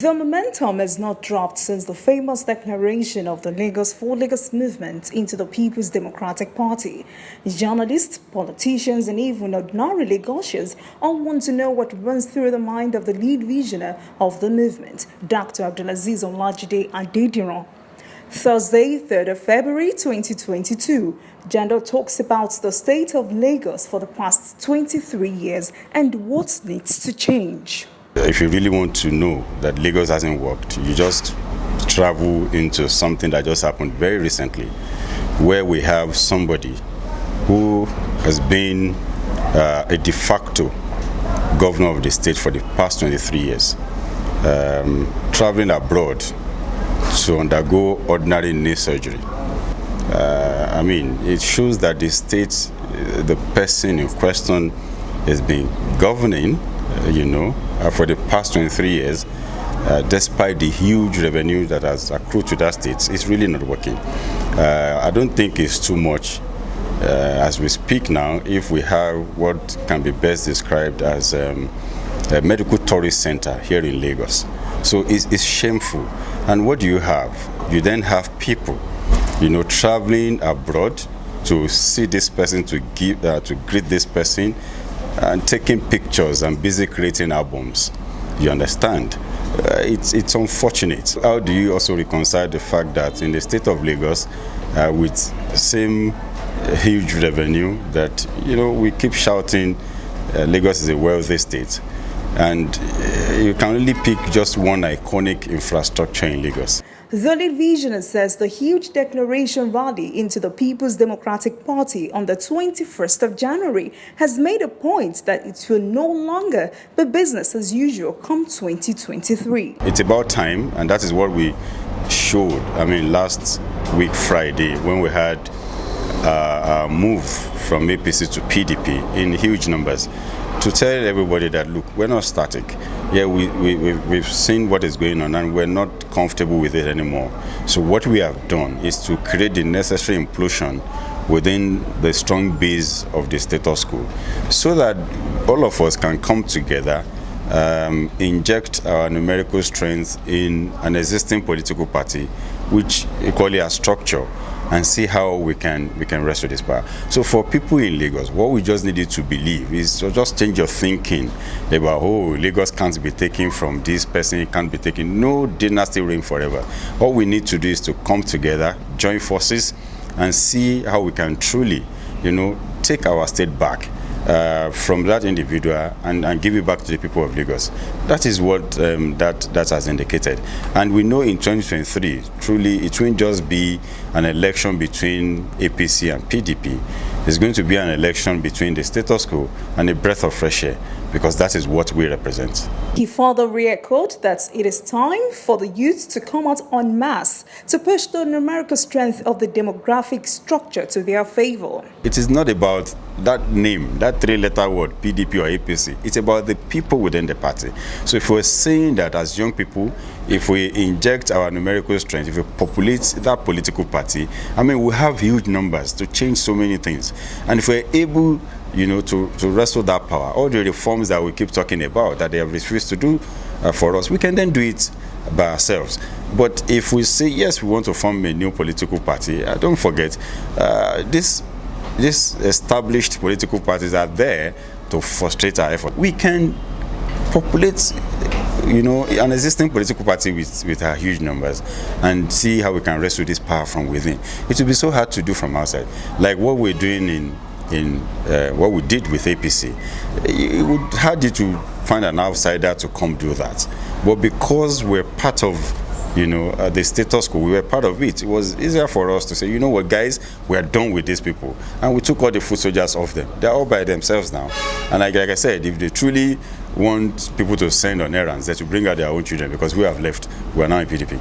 The momentum has not dropped since the famous declaration of the Lagos4Lagos movement into the People's Democratic Party. Journalists, politicians, and even ordinary Lagosians all want to know what runs through the mind of the lead visionary of the movement, Dr. Abdulaziz Olajide Adediran. Thursday, 3rd of February 2022, Jandor talks about the state of Lagos for the past 23 years and what needs to change. If you really want to know that Lagos hasn't worked, you just travel into something that just happened very recently, where we have somebody who has been a de facto governor of the state for the past 23 years, traveling abroad to undergo ordinary knee surgery. It shows that the state, the person in question has been governing, for the past 23 years, despite the huge revenue that has accrued to that state. It's really not working. I don't think it's too much as we speak now if we have what can be best described as a medical tourist center here in Lagos. So it's shameful. And what do you have? You then have people, traveling abroad to see this person, to greet this person, and taking pictures and busy creating albums. You understand? It's unfortunate. How do you also reconcile the fact that in the state of Lagos, with same huge revenue, that we keep shouting Lagos is a wealthy state, and you can only pick just one iconic infrastructure in Lagos? The lead visionary says the huge declaration rally into the People's Democratic Party on the 21st of January has made a point that it will no longer be business as usual come 2023. It's about time, and that is what we showed. Last week Friday, when we had a move from APC to PDP in huge numbers, to tell everybody that, look, we're not static. Yeah, we've seen what is going on and we're not comfortable with it anymore. So what we have done is to create the necessary implosion within the strong base of the status quo, so that all of us can come together, inject our numerical strength in an existing political party, which equally has structure, and see how we can wrestle this power. So for people in Lagos, what we just needed to believe is to just change your thinking about, Lagos can't be taken from this person, it can't be taken. No dynasty reign forever. All we need to do is to come together, join forces, and see how we can truly, take our state back from that individual and give it back to the people of Lagos. That is what that has indicated. And we know in 2023, truly, it won't just be an election between APC and PDP. It's going to be an election between the status quo and a breath of fresh air, because that is what we represent. He further re-echoed that it is time for the youth to come out en masse to push the numerical strength of the demographic structure to their favor. It is not about that name, that three-letter word, PDP or APC. It's about the people within the party. So if we're saying that as young people, if we inject our numerical strength, if we populate that political party, we have huge numbers to change so many things. And if we're able, to wrestle that power, all the reforms that we keep talking about that they have refused to do for us, we can then do it by ourselves. But if we say, yes, we want to form a new political party, don't forget, these established political parties are there to frustrate our effort. We can populate an existing political party with our huge numbers and see how we can wrestle this power from within. It will be so hard to do from outside, like what we're doing in what we did with APC. It would hard to find an outsider to come do that. But because we're part of the status quo, we were part of it. It was easier for us to say, you know what, guys, we are done with these people. And we took all the foot soldiers off them. They're all by themselves now. And like I said, if they truly want people to send on errands, they should bring out their own children, because we have left. We are now in PDP.